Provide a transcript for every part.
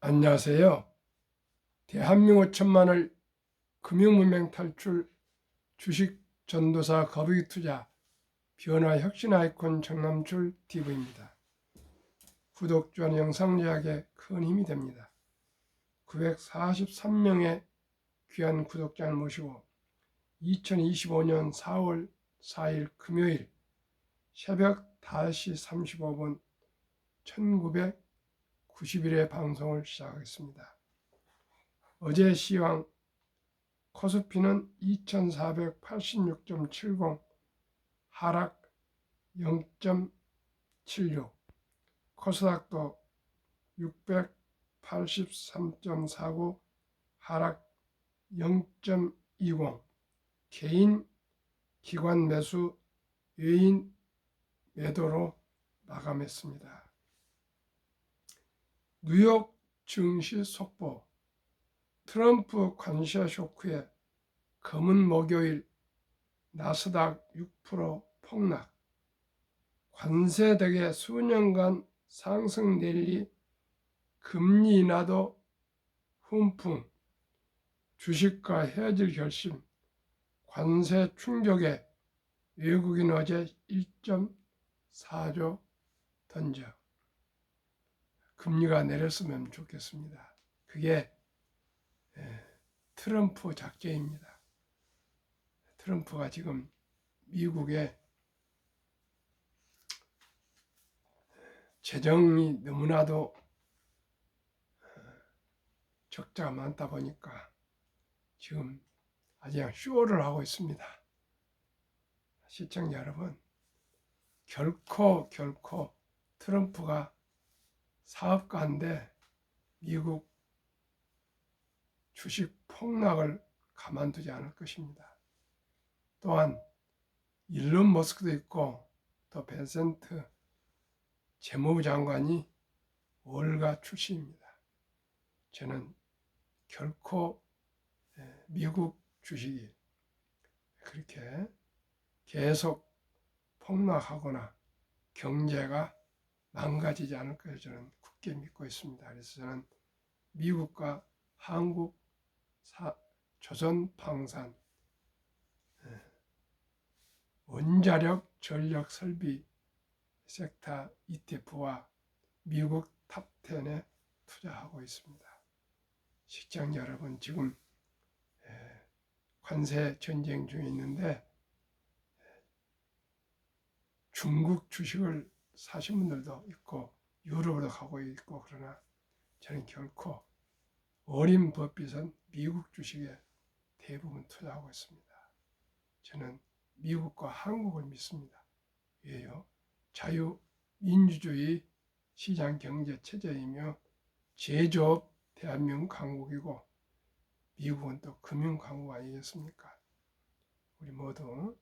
안녕하세요. 대한민국 천만을 금융문맹 탈출 주식 전도사 거북이 투자 변화 혁신 아이콘 정남출 TV입니다. 구독, 좋아요, 영상 제작에 큰 힘이 됩니다. 943명의 귀한 구독자를 모시고 2025년 4월 4일 금요일 새벽 5시 35분 1991회 방송을 시작하겠습니다. 어제 시황 코스피는 2486.70 하락 0.76, 코스닥도 683.49 하락 0.20, 개인 기관 매수 외인 매도로 마감했습니다. 뉴욕 증시 속보, 트럼프 관세 쇼크에 검은 목요일 나스닥 6% 폭락, 관세 덕에 수년간 상승 랠리, 금리 인하도 훈풍, 주식과 헤어질 결심, 관세 충격에 외국인 어제 1.4조 던져 금리가 내렸으면 좋겠습니다. 그게 트럼프 작전입니다. 트럼프가 지금 미국의 재정이 너무나도 적자가 많다 보니까 지금 아주 그냥 쇼를 하고 있습니다. 시청자 여러분, 결코 트럼프가 사업가인데 미국 주식 폭락을 가만두지 않을 것입니다. 또한 일론 머스크도 있고 또 베센트 재무부 장관이 월가 출신입니다. 저는 결코 미국 주식이 그렇게 계속 폭락하거나 경제가 망가지지 않을 것을 저는 굳게 믿고 있습니다. 그래서 저는 미국과 한국 조선방산 원자력 전력 설비 섹터 ETF와 미국 탑10에 투자하고 있습니다. 시청자 여러분, 지금 관세 전쟁 중에 있는데 중국 주식을 사신 분들도 있고 유럽으로 가고 있고, 그러나 저는 결코 어린 법빚은 미국 주식에 대부분 투자하고 있습니다. 저는 미국과 한국을 믿습니다. 왜요? 자유민주주의 시장 경제 체제이며 제조업 대한민국 강국이고 미국은 또 금융 강국 아니겠습니까? 우리 모두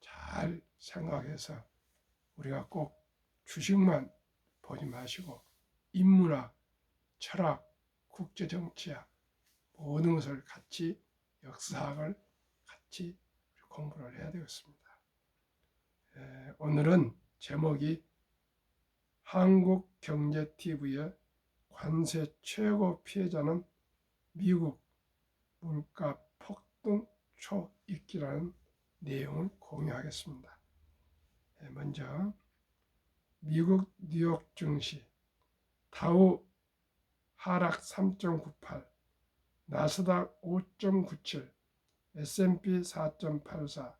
잘 생각해서 우리가 꼭 주식만 보지 마시고 인문학, 철학, 국제정치학 모든 것을 같이, 역사학을 같이 공부를 해야 되겠습니다. 오늘은 제목이 한국경제TV의 관세 최고 피해자는 미국 물가 폭등 초입기라는 내용을 공유하겠습니다. 먼저 미국 뉴욕 증시 다우 하락 3.98, 나스닥 5.97, S&P 4.84,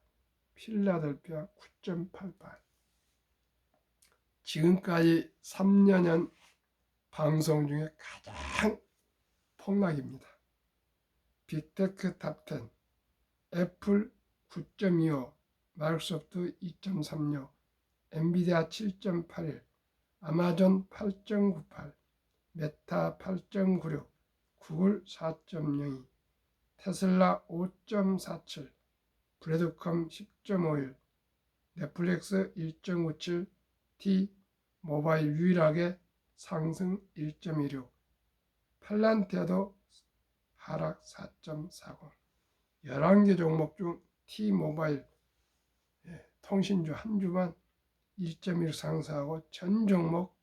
필라델피아 9.88. 지금까지 3년연 방송 중에 가장 폭락입니다. 빅테크 탑10, 애플 9.25, 마이크로소프트 2.36, 엔비디아 7.81, 아마존 8.98, 메타 8.96, 구글 4.02, 테슬라 5.47, 브래드컴 10.51, 넷플릭스 1.97, T-모바일 유일하게 상승 1.16, 팔란티아도 하락 4.40, 11개 종목 중 T-모바일 통신주 한 주만 1.1 상승하고 전 종목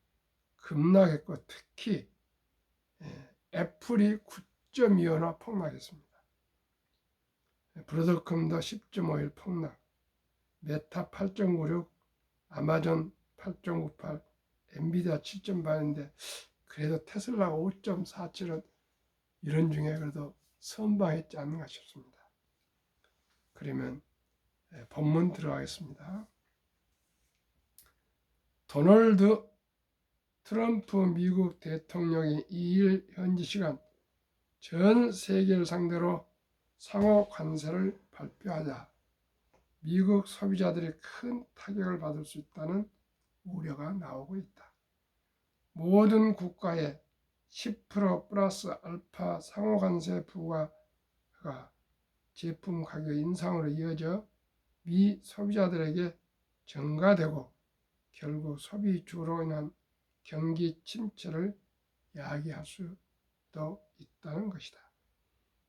급락했고, 특히 애플이 9.25나 폭락했습니다. 브로드컴도 10.51 폭락, 메타 8.96, 아마존 8.98, 엔비디아 7.8인데 그래도 테슬라가 5.47은 이런 중에 그래도 선방했지 않는가 싶습니다. 그러면 본문 들어가겠습니다. 도널드 트럼프 미국 대통령이 2일 현지 시간 전 세계를 상대로 상호 관세를 발표하자 미국 소비자들이 큰 타격을 받을 수 있다는 우려가 나오고 있다. 모든 국가에 10% 플러스 알파 상호 관세 부과가 제품 가격 인상으로 이어져 미 소비자들에게 전가되고 결국 소비주로 인한 경기 침체를 야기할 수도 있다는 것이다.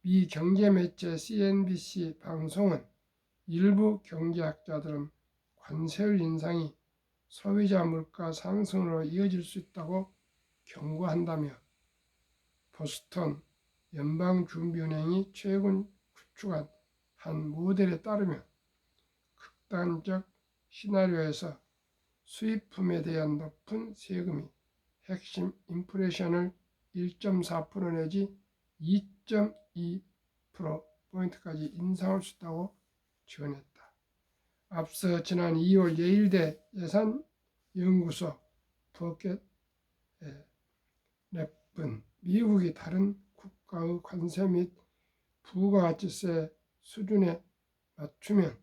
미 경제 매체 CNBC 방송은 일부 경제학자들은 관세율 인상이 소비자 물가 상승으로 이어질 수 있다고 경고한다며 보스턴 연방준비은행이 최근 구축한 한 모델에 따르면 극단적 시나리오에서 수입품에 대한 높은 세금이 핵심 인플레이션을 1.4% 내지 2.2%포인트까지 인상할 수 있다고 지원했다. 앞서 지난 2월 예일대 예산연구소 버켓 랩은 미국이 다른 국가의 관세 및 부가가치세 수준에 맞추면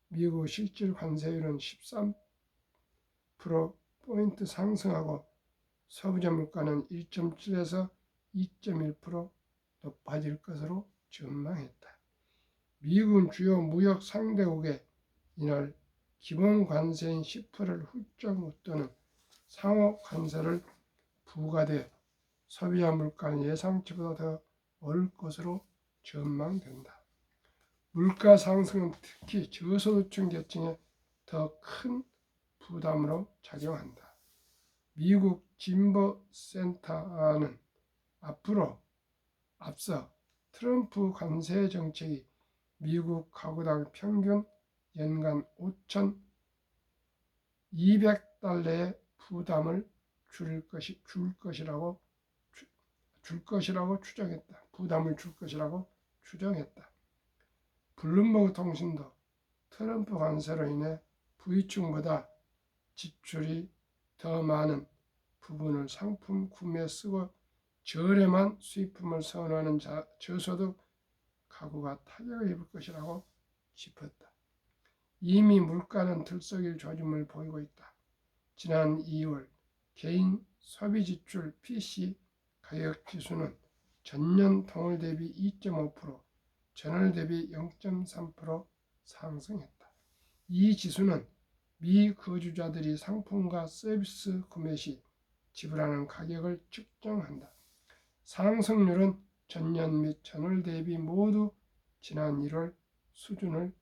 미국 실질 관세율은 13%포인트 상승하고 소비자 물가는 1.7에서 2.1% 높아질 것으로 전망했다. 미국은 주요 무역 상대국에 이날 기본 관세인 10%를 훌쩍 웃도는 상호 관세를 부과돼 소비자 물가는 예상치보다 더 오를 것으로 전망된다. 물가 상승은 특히 저소득층 계층에 더 큰 부담으로 작용한다. 미국 진보센터는 앞서 트럼프 관세 정책이 미국 가구당 평균 연간 5,200달러의 부담을 줄 것이라고 추정했다. 블룸버그 통신도 트럼프 관세로 인해 부유층보다 지출이 더 많은 부분을 상품 구매에 쓰고 저렴한 수입품을 선호하는 저소득 가구가 타격을 입을 것이라고 짚었다. 이미 물가는 들썩일 조짐을 보이고 있다. 지난 2월 개인 소비지출 PC 가격지수는 전년 동월 대비 2.5%, 전월 대비 0.3% 상승했다. 이 지수는 미 거주자들이 상품과 서비스 구매 시 지불하는 가격을 측정한다. 상승률은 전년 및 전월 대비 모두 지난 1월 수준을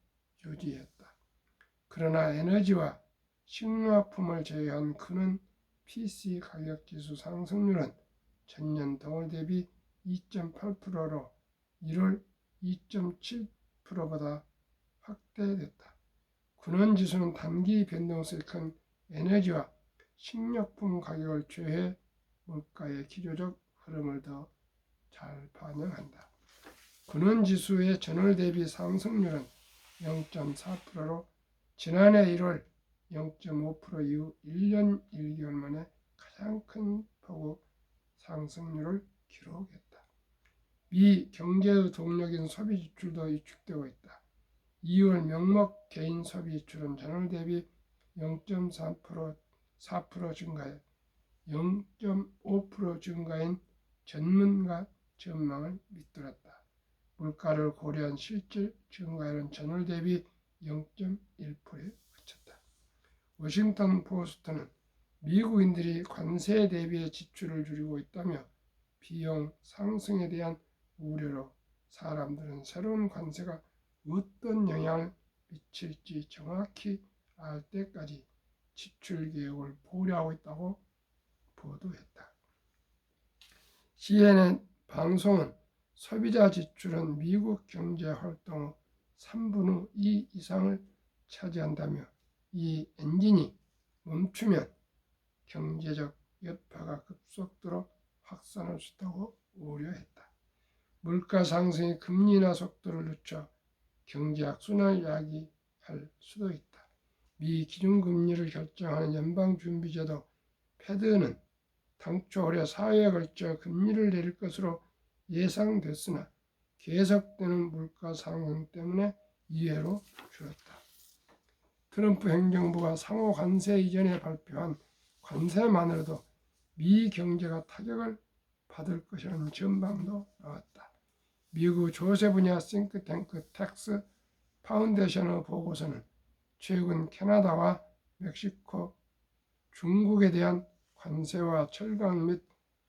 유지했다. 그러나 에너지와 식료품을 제외한 그는 PC 가격지수 상승률은 전년 동월 대비 2.8%로 1월 2.7%보다 확대됐다. 군원지수는 단기 변동성이 큰 에너지와 식료품 가격을 제외해 물가의 기조적 흐름을 더 잘 반영한다. 군원지수의 전월 대비 상승률은 0.4%로 지난해 1월 0.5% 이후 1년 1개월 만에 가장 큰 폭의 상승률을 기록했다. 미 경제의 동력인 소비 지출도 위축되고 있다. 2월 명목 개인 소비 지출은 전월 대비 0.4% 증가해 0.5% 증가인 전문가 전망을 밑돌았다. 물가를 고려한 실질 증가율은 전월 대비 0.1%에 그쳤다. 워싱턴 포스트는 미국인들이 관세에 대비해 지출을 줄이고 있다며 비용 상승에 대한 우려로 사람들은 새로운 관세가 어떤 영향을 미칠지 정확히 알 때까지 지출 계획을 보류하고 있다고 보도했다. CNN 방송은 소비자 지출은 미국 경제 활동의 3분의 2 이상을 차지한다며 이 엔진이 멈추면 경제적 여파가 급속도로 확산할 수 있다고 우려했다. 물가 상승이 금리 인하 속도를 늦춰 경제 악순환을 야기할 수도 있다. 미 기준금리를 결정하는 연방준비제도 패드는 당초 올해 4회에 걸쳐 금리를 내릴 것으로 예상됐으나 계속되는 물가 상승 때문에 2회로 줄였다. 트럼프 행정부가 상호 관세 이전에 발표한 관세만으로도 미 경제가 타격을 받을 것이라는 전망도 나왔다. 미국 조세 분야 싱크탱크 텍스 파운데이션의 보고서는 최근 캐나다와 멕시코, 중국에 대한 관세와 철강 및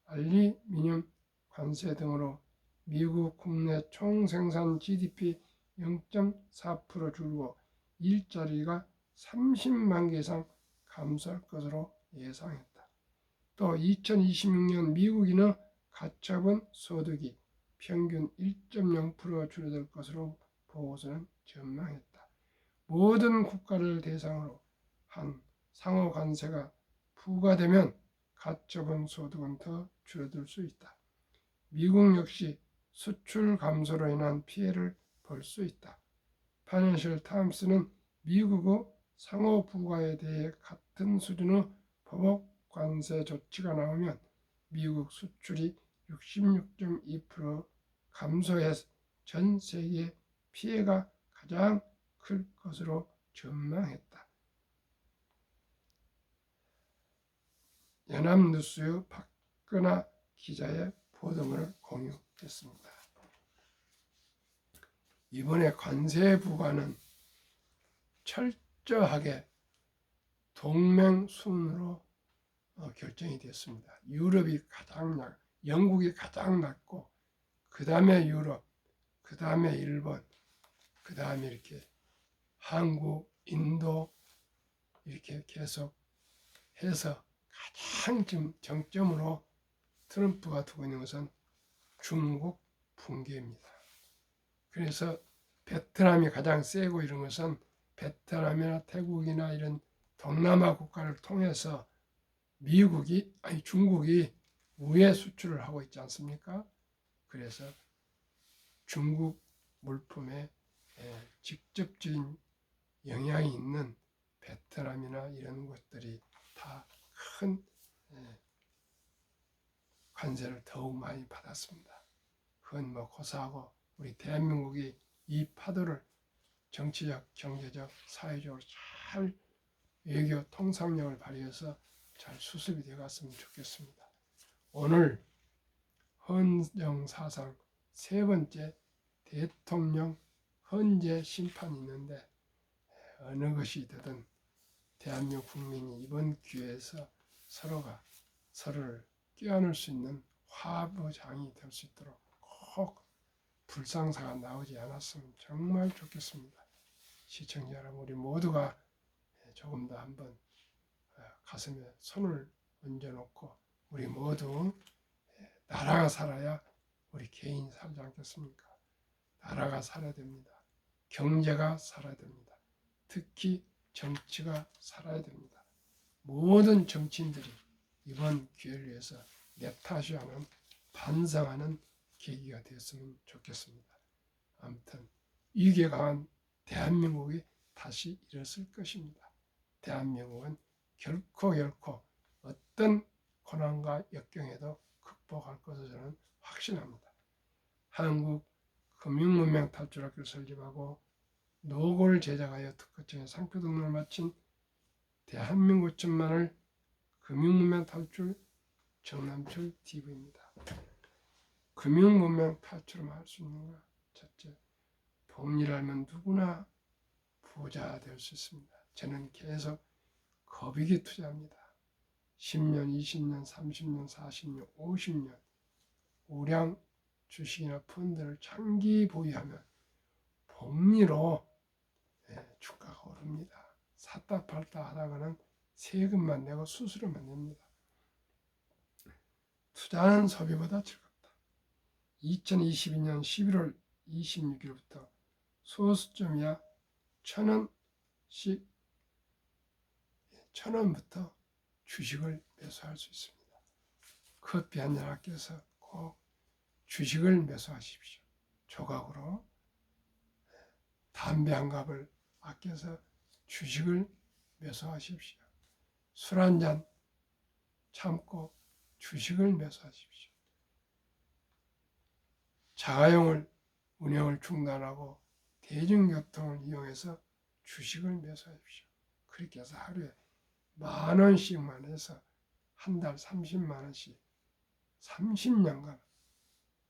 알루미늄 관세 등으로 미국 국내 총생산 GDP 0.4% 줄고 일자리가 30만 개 이상 감소할 것으로 예상했다. 또 2026년 미국인의 가처분 소득이 평균 1.0% 줄어들 것으로 보고서는 전망했다. 모든 국가를 대상으로 한 상호 관세가 부과되면 가처분 소득은 더 줄어들 수 있다. 미국 역시 수출 감소로 인한 피해를 볼 수 있다. 파이낸셜 타임스는 미국의 상호 부과에 대해 같은 수준의 보복 관세 조치가 나오면 미국 수출이 66.2% 감소해 전 세계 피해가 가장 클 것으로 전망했다. 연합뉴스의 박근하 기자의 보도문을 공유했습니다. 이번에 관세 부과는 철저하게 동맹순으로 결정이 됐습니다. 유럽이 가장 영국이 가장 낮고 그 다음에 유럽, 그 다음에 일본, 그 다음에 이렇게 한국, 인도 이렇게 계속 해서 가장 지금 정점으로 트럼프가 두고 있는 것은 중국 붕괴입니다. 그래서 베트남이 가장 세고 이런 것은 베트남이나 태국이나 이런 동남아 국가를 통해서 중국이 우회 수출을 하고 있지 않습니까? 그래서 중국 물품에 직접적인 영향이 있는 베트남이나 이런 것들이 다 큰 관세를 더욱 많이 받았습니다. 그건 고사하고 우리 대한민국이 이 파도를 정치적, 경제적, 사회적으로 잘 외교 통상력을 발휘해서 잘 수습이 되어 갔으면 좋겠습니다. 오늘 헌정사상 세 번째 대통령 헌재 심판이 있는데 어느 것이 되든 대한민국 국민이 이번 기회에서 서로가 서로를 껴안을 수 있는 화합의 될 수 있도록 꼭 불상사가 나오지 않았으면 정말 좋겠습니다. 시청자 여러분, 우리 모두가 조금 더 한번 가슴에 손을 얹어놓고 우리 모두 나라가 살아야 우리 개인이 살지 않겠습니까? 나라가 살아야 됩니다. 경제가 살아야 됩니다. 특히 정치가 살아야 됩니다. 모든 정치인들이 이번 기회를 위해서 내 탓이 아닌 반성하는 계기가 되었으면 좋겠습니다. 아무튼 위기에 강한 대한민국이 다시 일어설 것입니다. 대한민국은 결코 어떤 고난과 역경에도 극복할 것을 저는 확신합니다. 한국 금융문명 탈출학교를 설립하고 노고를 제작하여 특허청에 상표 등록을 마친 대한민국 천만을 금융문명 탈출 정남철 TV입니다. 금융문명 탈출을 할 수 있는가? 첫째, 복리를 알면 누구나 부자 될 수 있습니다. 저는 계속 거비기 투자합니다. 10년, 20년, 30년, 40년, 50년 우량 주식이나 펀드를 장기 보유하면 복리로 주가가 오릅니다. 샀다 팔다 하다가는 세금만 내고 수수료만 냅니다. 투자는 소비보다 즐겁다. 2022년 11월 26일부터 소수점이야 1,000원씩 1,000원부터 주식을 매수할 수 있습니다. 커피 한잔 아껴서 꼭 주식을 매수하십시오. 조각으로. 담배 한 갑을 아껴서 주식을 매수하십시오. 술 한잔 참고 주식을 매수하십시오. 자가용을 운영을 중단하고 대중교통을 이용해서 주식을 매수하십시오. 그렇게 해서 하루에 10,000원씩만 해서 한 달 30만 원씩 30년간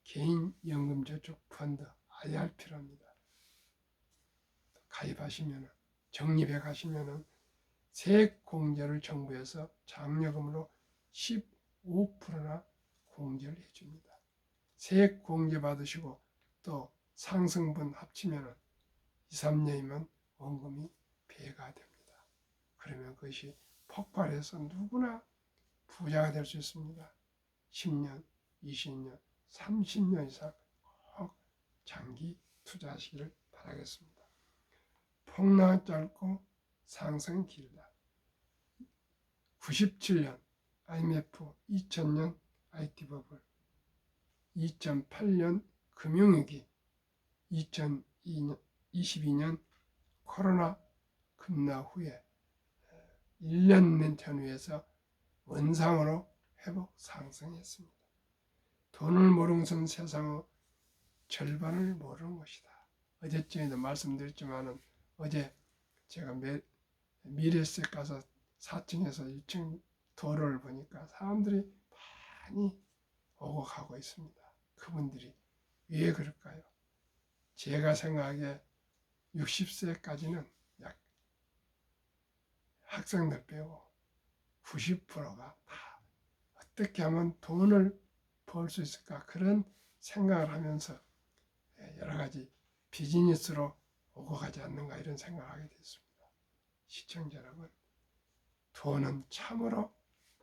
개인연금저축 펀드 IRP랍니다. 가입하시면 적립해 가시면 세액공제를 정부에서 장려금으로 15%나 공제를 해줍니다. 세액공제 받으시고 또 상승분 합치면 2, 3년이면 원금이 배가 됩니다. 그러면 그것이 폭발해서 누구나 부자가 될 수 있습니다. 10년, 20년, 30년 이상 꼭 장기 투자하시기를 바라겠습니다. 폭락은 짧고 상승은 길다. 97년 IMF, 2000년 IT버블, 2008년 금융위기, 2022년 코로나 급락 후에 1년 전후에서 원상으로 회복 상승했습니다. 돈을 모르는 것은 세상의 절반을 모르는 것이다. 어제쯤에도 말씀드렸지만 어제 제가 미래세 가서 4층에서 1층 도로를 보니까 사람들이 많이 오고 가고 있습니다. 그분들이 왜 그럴까요? 제가 생각하기에 60세까지는 약 학생들 빼고 90%가 다 어떻게 하면 돈을 벌 수 있을까 그런 생각을 하면서 여러 가지 비즈니스로 오고 가지 않는가 이런 생각을 하게 됐습니다. 시청자 여러분, 돈은 참으로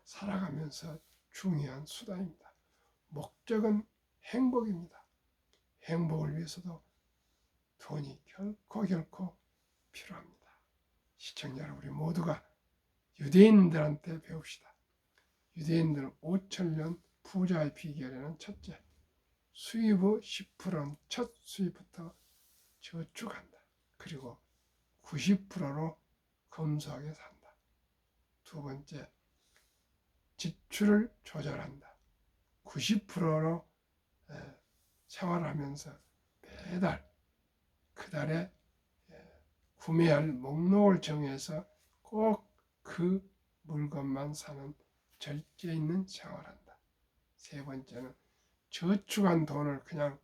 살아가면서 중요한 수단입니다. 목적은 행복입니다. 행복을 위해서도 돈이 결코 필요합니다. 시청자 여러분, 우리 모두가 유대인들한테 배웁시다. 유대인들은 5,000년 부자의 비결에는 첫째, 수입의 10%는 첫 수입부터 저축한다. 그리고 90%로 검소하게 산다. 두 번째, 지출을 조절한다. 90%로 생활하면서 매달 그 달에 구매할 목록을 정해서 꼭 그 물건만 사는 절제 있는 생활한다. 세 번째는 저축한 돈을 그냥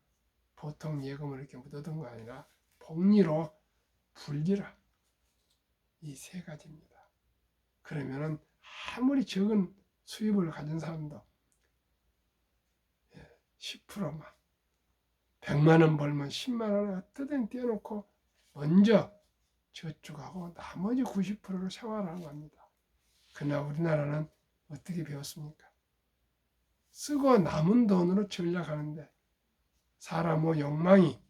보통 예금을 이렇게 묻어둔 거 아니라 복리로 불리라. 이 세 가지입니다. 그러면은 아무리 적은 수입을 가진 사람도 10%만 100만 원 벌면 10만 원을 어떻게든 떼어놓고 먼저 저축하고 나머지 90%를 생활하는 겁니다. 그러나 우리나라는 어떻게 배웠습니까? 쓰고 남은 돈으로 전략하는데 사람의 욕망이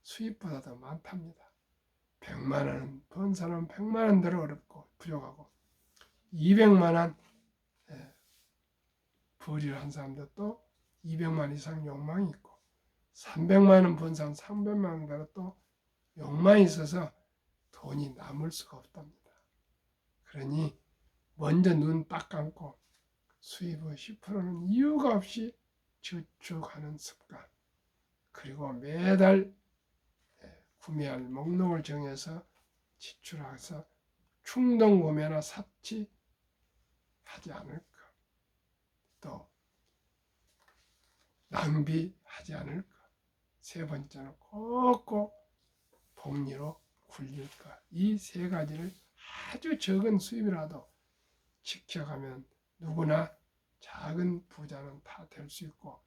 수입보다 더 많답니다. 100만 원 번 사람은 100만 원대로 어렵고 부족하고 200만 원 벌이를 한 사람도 또 200만 이상 욕망이 있고 300만 원 번 사람 300만 원대로 또 욕망이 있어서 돈이 남을 수가 없답니다. 그러니 먼저 눈 딱 감고 수입의 10%는 이유가 없이 저축하는 습관, 그리고 매달 구매할 목록을 정해서 지출해서 충동 구매나 삽질하지 않을 것, 또 낭비하지 않을 것, 세 번째는 꼭꼭 복리로 굴릴 것. 이 세 가지를 아주 적은 수입이라도 지켜가면 누구나 작은 부자는 다 될 수 있고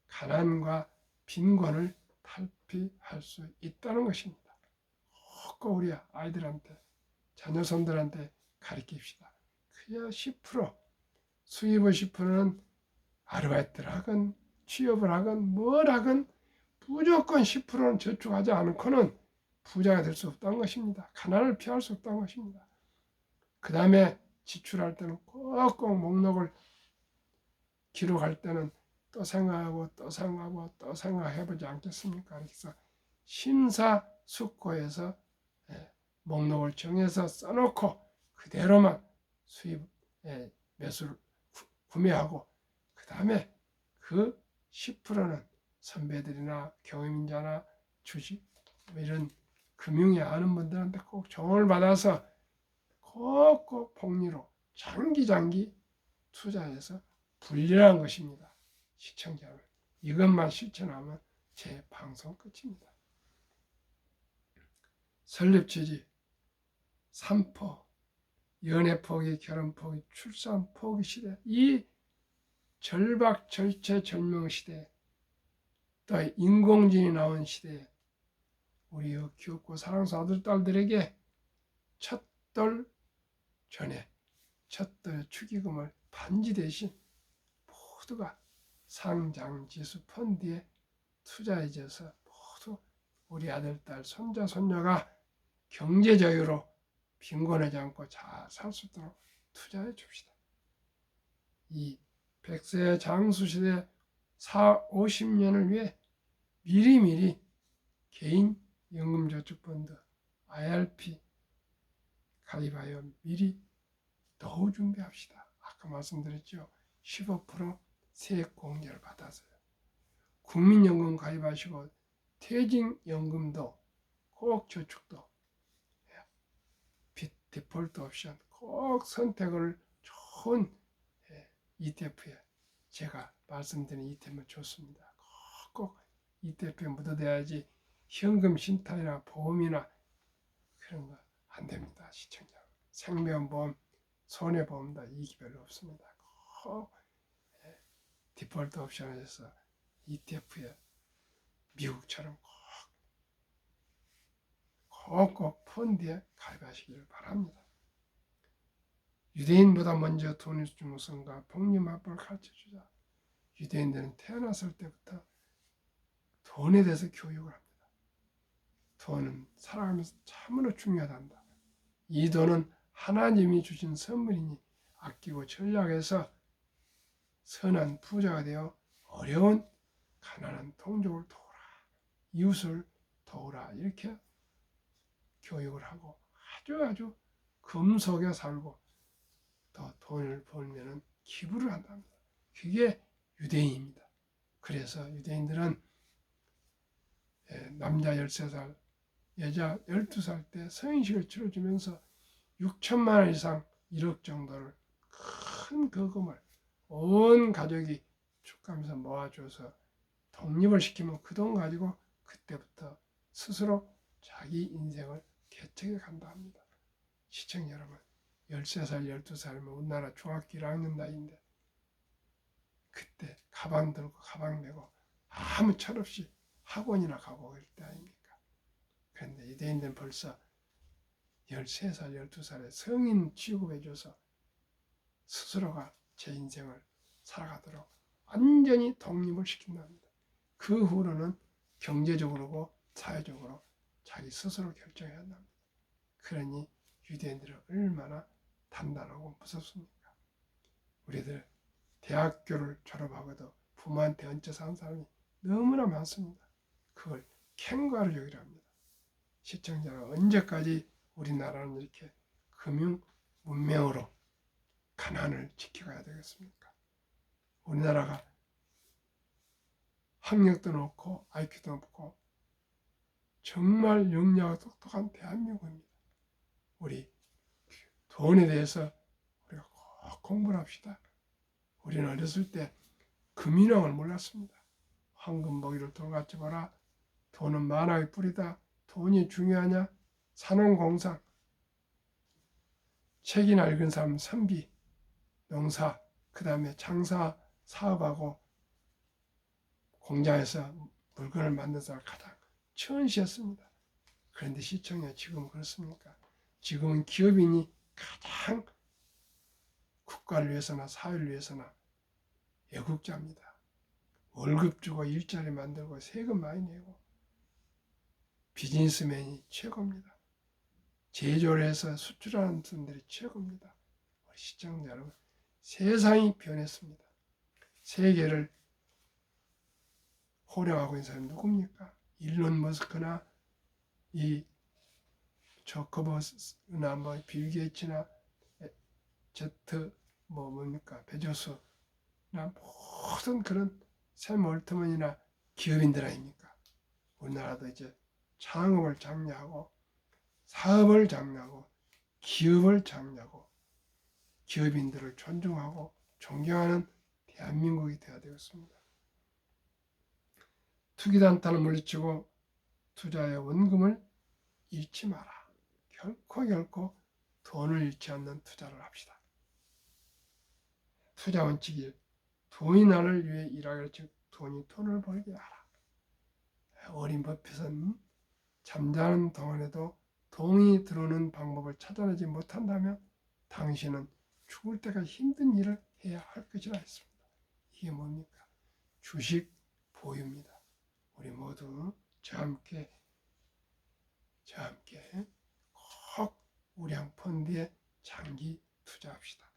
가난과 빈곤을 탈피할 수 있다는 것입니다. 꼭 우리 아이들한테, 자녀손들한테 가르칩시다. 그야 10%, 수입의 10%는 아르바이트를 하건 취업을 하건 뭘 하건 무조건 10%는 저축하지 않고는 부자가 될 수 없다는 것입니다. 가난을 피할 수 없다는 것입니다. 그 다음에 지출할 때는 꼭꼭 목록을 기록할 때는 또 생각하고 또 생각하고 또 생각해보지 않겠습니까? 그래서 심사숙고해서 목록을 정해서 써놓고 그대로만 수입 매수를 구매하고 그 다음에 그 10%는 선배들이나 경험자나 주식 이런 금융에 아는 분들한테 꼭 조언을 받아서 꼭꼭 복리로 장기 투자해서 불리한 것입니다. 시청자 여러분, 이것만 실천하면 제 방송 끝입니다. 설립 취지, 산포, 연애 포기, 결혼 포기, 출산 포기 시대, 이 절박절체절명 시대, 또 인공지능이 나온 시대에 우리 귀엽고 사랑스러운 아들, 딸들에게 첫돌 전에 첫돌 축의금을 반지 대신 모두가 상장지수 펀드에 투자해줘서 모두 우리 아들, 딸, 손자, 손녀가 경제 자유로 빈곤하지 않고 잘 살 수 있도록 투자해 줍시다. 이 100세 장수시대 50년을 위해 미리미리 개인 연금저축펀드 IRP 가입하여 미리 노후 준비합시다. 아까 말씀드렸죠. 15% 세액공제를 받아서요. 국민연금 가입하시고 퇴직연금도 꼭 저축도 디폴트 옵션 꼭 선택을 좋은 ETF에 제가 말씀드린 ETF는 좋습니다. 꼭 ETF에 묻어둬야지 현금 신탁이나 보험이나 그런 거 안 됩니다. 시청자. 생명보험, 손해보험 다 이익이 별로 없습니다. 꼭 디폴트 옵션에서 ETF에 미국처럼 꼭 펀드에 가입하시기를 바랍니다. 유대인보다 먼저 돈의 중요성과 복리만법을 가르쳐주자. 유대인들은 태어났을 때부터 돈에 대해서 교육을 합니다. 돈은 살아가면서 참으로 중요하단다. 이 돈은 하나님이 주신 선물이니 아끼고 전략해서 선한 부자가 되어 어려운 가난한 동족을 도우라. 이웃을 도우라. 이렇게 교육을 하고 아주 금속에 살고 더 돈을 벌면은 기부를 한답니다. 그게 유대인입니다. 그래서 유대인들은 남자 13살, 여자 12살 때 성인식을 치러주면서 6천만 원 이상 1억 정도를 큰 거금을 온 가족이 축하하면서 모아줘서 독립을 시키면 그 돈 가지고 그때부터 스스로 자기 인생을 개척해 간다 합니다. 시청자 여러분, 13살, 12살이면 우리나라 중학교 1학년 나이인데 그때 가방 들고 가방 메고 아무 철없이 학원이나 가고 그럴 때 아닙니까? 그런데 유대인들은 벌써 13살, 12살에 성인 취급해줘서 스스로가 제 인생을 살아가도록 완전히 독립을 시킨답니다. 그 후로는 경제적으로고 사회적으로 자기 스스로 결정해야 한답니다. 그러니 유대인들은 얼마나 단단하고 무섭습니까? 우리들 대학교를 졸업하고도 부모한테 얹혀 사는 사람이 너무나 많습니다. 그걸 캥거루 여기라 합니다. 시청자가 언제까지 우리나라는 이렇게 금융 문명으로 가난을 지켜가야 되겠습니까? 우리나라가 학력도 높고 IQ도 높고 정말 영리하고 똑똑한 대한민국입니다. 우리 돈에 대해서 우리가 꼭 공부를 합시다. 우리는 어렸을 때 금인왕을 몰랐습니다. 황금 먹이를 돌같이 봐라. 돈은 만화의 뿌리다. 돈이 중요하냐? 산업공상. 책이나 읽은 사람 선비, 농사, 그 다음에 장사, 사업하고 공장에서 물건을 만든 사람 가장 천시했습니다. 그런데 시청자 지금은 그렇습니까? 지금은 기업인이 가장 국가를 위해서나 사회를 위해서나 애국자입니다. 월급 주고 일자리 만들고 세금 많이 내고 비즈니스맨이 최고입니다. 제조를 해서 수출하는 분들이 최고입니다. 우리 시청자 여러분, 세상이 변했습니다. 세계를 호령하고 있는 사람이 누굽니까? 일론 머스크나 이 저커버스나 뭐 빌 게이츠나 제트 뭡니까 베조스나 모든 그런 샘 올트먼이나 기업인들 아닙니까? 우리나라도 이제 창업을 장려하고 사업을 장려하고 기업을 장려하고 기업인들을 존중하고 존경하는 대한민국이 되어야 되겠습니다. 투기단타를 물리치고 투자의 원금을 잃지 마라. 결코 돈을 잃지 않는 투자를 합시다. 투자 원칙이 돈이 나를 위해 일하기를 즉 돈이 돈을 벌게 하라. 어린 버핏은 잠자는 동안에도 돈이 들어오는 방법을 찾아내지 못한다면 당신은 죽을 때까지 힘든 일을 해야 할 것이라 했습니다. 이게 뭡니까? 주식 보유입니다. 우리 모두 저와 함께 꼭 우량 펀드에 장기 투자합시다.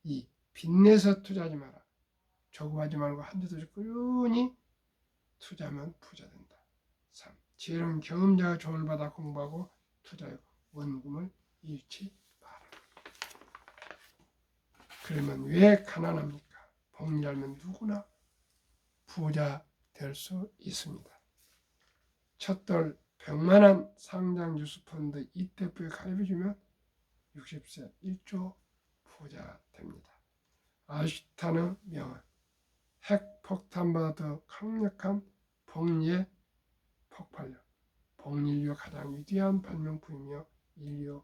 2. 빚내서 투자하지 마라. 조급하지 말고 한 주도 꾸준히 투자하면 부자 된다. 3. 지혜로운 경험자가 조언을 받아 공부하고 투자의 원금을 잃지 마라. 그러면 왜 가난합니까? 복리 알면 누구나 부자 될 수 있습니다. 첫돌 100만원 상장 뉴스펀드 ETF에 가입해주면 60세 1조 부자 됩니다. 아인슈타인의 명언, 핵폭탄보다 더 강력한 복리의 폭발력, 복리인류의 가장 위대한 발명품이며 인류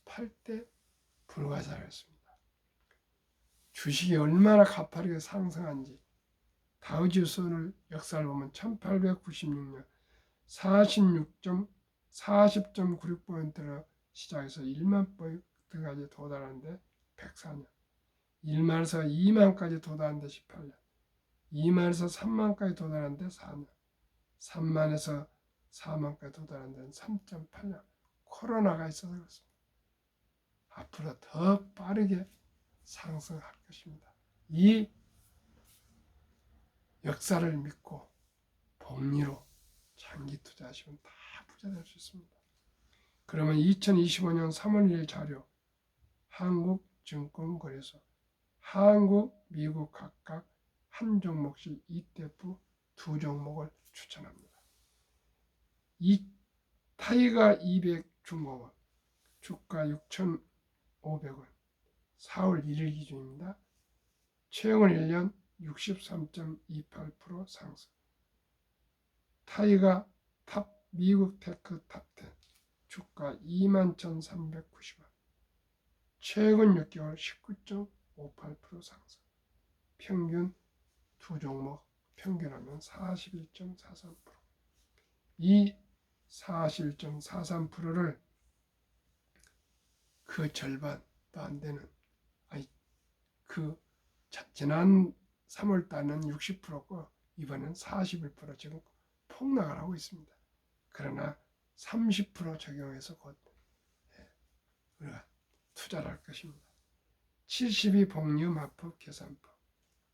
8대 불가사였습니다. 주식이 얼마나 가파르게 상승한지 다우지수의 역사를 보면 1896년 40.96%로 시작해서 1만 포인트까지 도달하는데 104년, 1만에서 2만까지 도달하는데 18년, 2만에서 3만까지 도달하는데 4년, 3만에서 4만까지 도달하는데 3.8년. 코로나가 있어서 그렇습니다. 앞으로 더 빠르게 상승할 것입니다. 이 역사를 믿고 복리로 장기 투자하시면 다 부자 될 수 있습니다. 그러면 2025년 3월 1일 자료, 한국증권거래소, 한국, 미국 각각 한 종목씩 ETF 2종목을 추천합니다. 이 타이가 200 중공업 주가 6,500원 4월 1일 기준입니다. 최근 1년 63.28% 상승. 타이가 탑 미국 테크 탑10 주가 21,390원 최근 6개월 19.58% 상승. 평균 두 종목 평균하면 41.43%. 이 41.43%를 그 절반도 안 되는 그 지난 3월 달은 60%고 이번엔 41% 지금 폭락을 하고 있습니다. 그러나 30% 적용해서 곧 우리가 투자를 할 것입니다. 72 복리 마법 계산법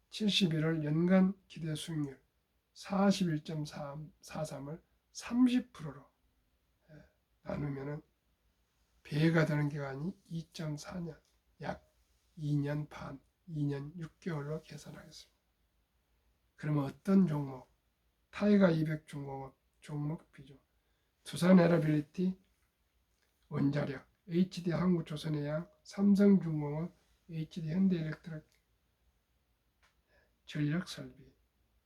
71월 연간 기대 수익률 41.43을 30%로 나누면 배가 되는 기간이 2.4년, 약 2년 반, 2년 6개월로 계산하겠습니다. 그러면 어떤 종목? 타이가 200 중공업 종목 비중, 두산 에러빌리티, 원자력, HD 한국조선해양, 삼성중공업, HD 현대일렉트릭, 전력설비,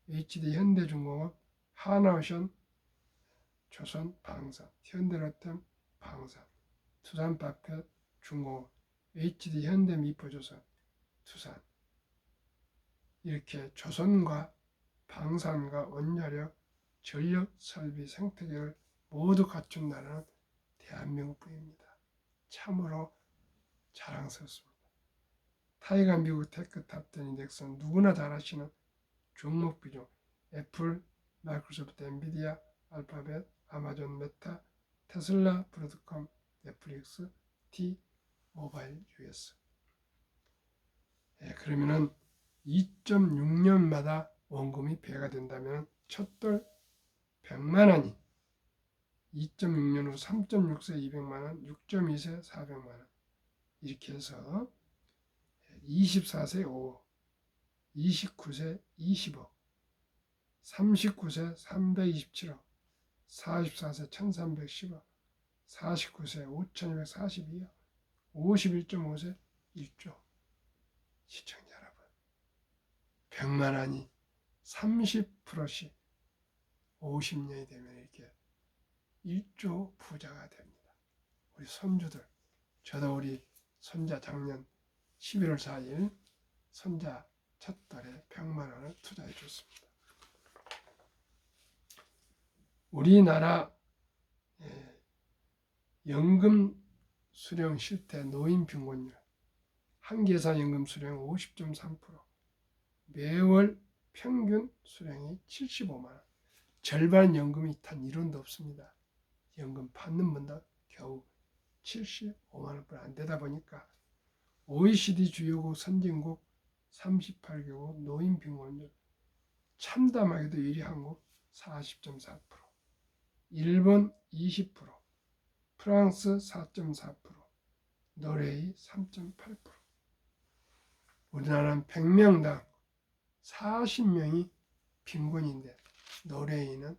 HD 현대중공업, 하나오션, 조선방산, 현대로템, 방산, 두산바펫, 중공업, HD 현대미포조선, 두산. 이렇게 조선과 방산과 원자력, 전력설비 생태계를 모두 갖춘 나라는 대한민국뿐입니다. 참으로 자랑스럽습니다. 타이가 미국 테크 탑10 인덱스는 누구나 잘 아시는 종목 비중 애플, 마이크로소프트, 엔비디아, 알파벳, 아마존, 메타, 테슬라, 브로드컴, 넷플릭스, T, 모바일, US. 그러면은 2.6년마다 원금이 배가 된다면 첫돌 100만 원이 2.6년 후 3.6세 200만 원, 6.2세 400만 원 이렇게 해서 24세 5억, 29세 20억, 39세 327억, 44세 1310억, 49세 5242억, 51.5세 1조. 시청자 여러분, 100만 원이 30%씩 50년이 되면 이렇게 1조 부자가 됩니다. 우리 손주들, 저도 우리 손자 작년 11월 4일 손자 첫달에 100만 원을 투자해 줬습니다. 우리나라 연금 수령 실태 노인 빈곤율 한계산 연금 수령 50.3%, 매월 평균 수령이 75만 원. 절반 연금이 탄 이론도 없습니다. 연금 받는 분도 겨우 75만 원뿐 안 되다 보니까 OECD 주요국 선진국 38개국 노인 빈곤율 참담하게도 1위 한국 40.4%, 일본 20%, 프랑스 4.4%, 노르웨이 3.8%. 우리나라는 100명당 40명이 빈곤인데 노르웨이는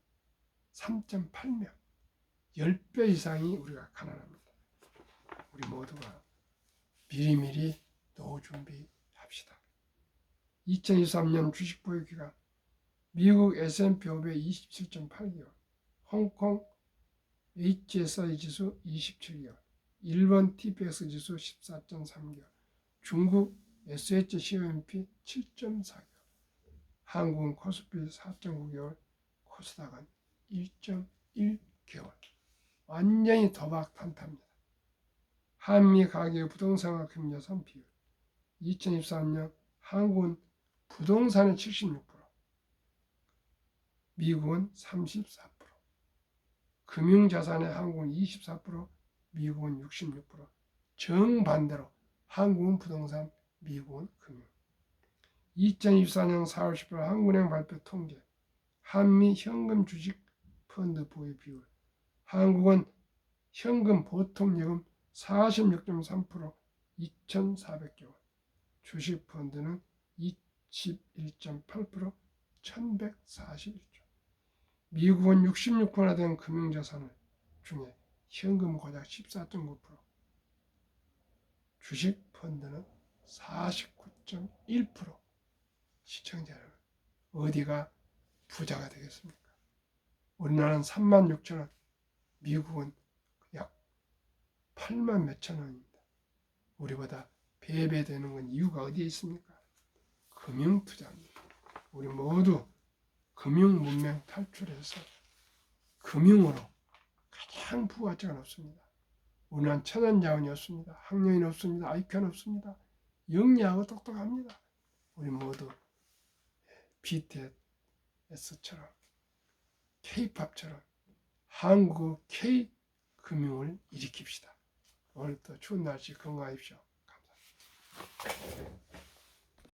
3.8명, 10배 이상이 우리가 가난합니다. 우리 모두가 미리미리 노후 준비합시다. 2023년 주식 보유 기간 미국 S&P 500 27.8개월, 홍콩 HSI 지수 27개월, 일본 TPX 지수 14.3개월, 중국 SHCOMP 7.4개월, 한국은 코스피 4.9개월, 코스닥은 1.1개월. 완전히 도박탄타입니다. 한미 가계 부동산과 금융자산 비율 2023년 한국은 부동산은 76%, 미국은 34%, 금융자산의 한국은 24%, 미국은 66%, 정반대로 한국은 부동산, 미국은 금융. 2024년 4월 10일 한국은행 발표 통계 한미 현금 주식 펀드 보유 비율 한국은 현금 보통예금 46.3%, 2,400개월, 주식 펀드는 21.8%, 1,141조. 미국은 66%나 된 금융자산 중에 현금 고작 14.9%, 주식 펀드는 49.1%. 시청자 여러분, 어디가 부자가 되겠습니까? 우리나라는 36,000원, 미국은 약 8만 몇천 원입니다. 우리보다 배배되는 건 이유가 어디에 있습니까? 금융 투자입니다. 우리 모두 금융 문명 탈출해서 금융으로 가장 부가치가 높습니다. 우리는 천연자원이 없습니다. 학력이 없습니다. IQ는 없습니다. 영리하고 똑똑합니다. 우리 모두 BTS처럼 K-팝처럼 한국 K-금융을 일으킵시다. 오늘 또 추운 날씨 건강하십시오. 감사합니다.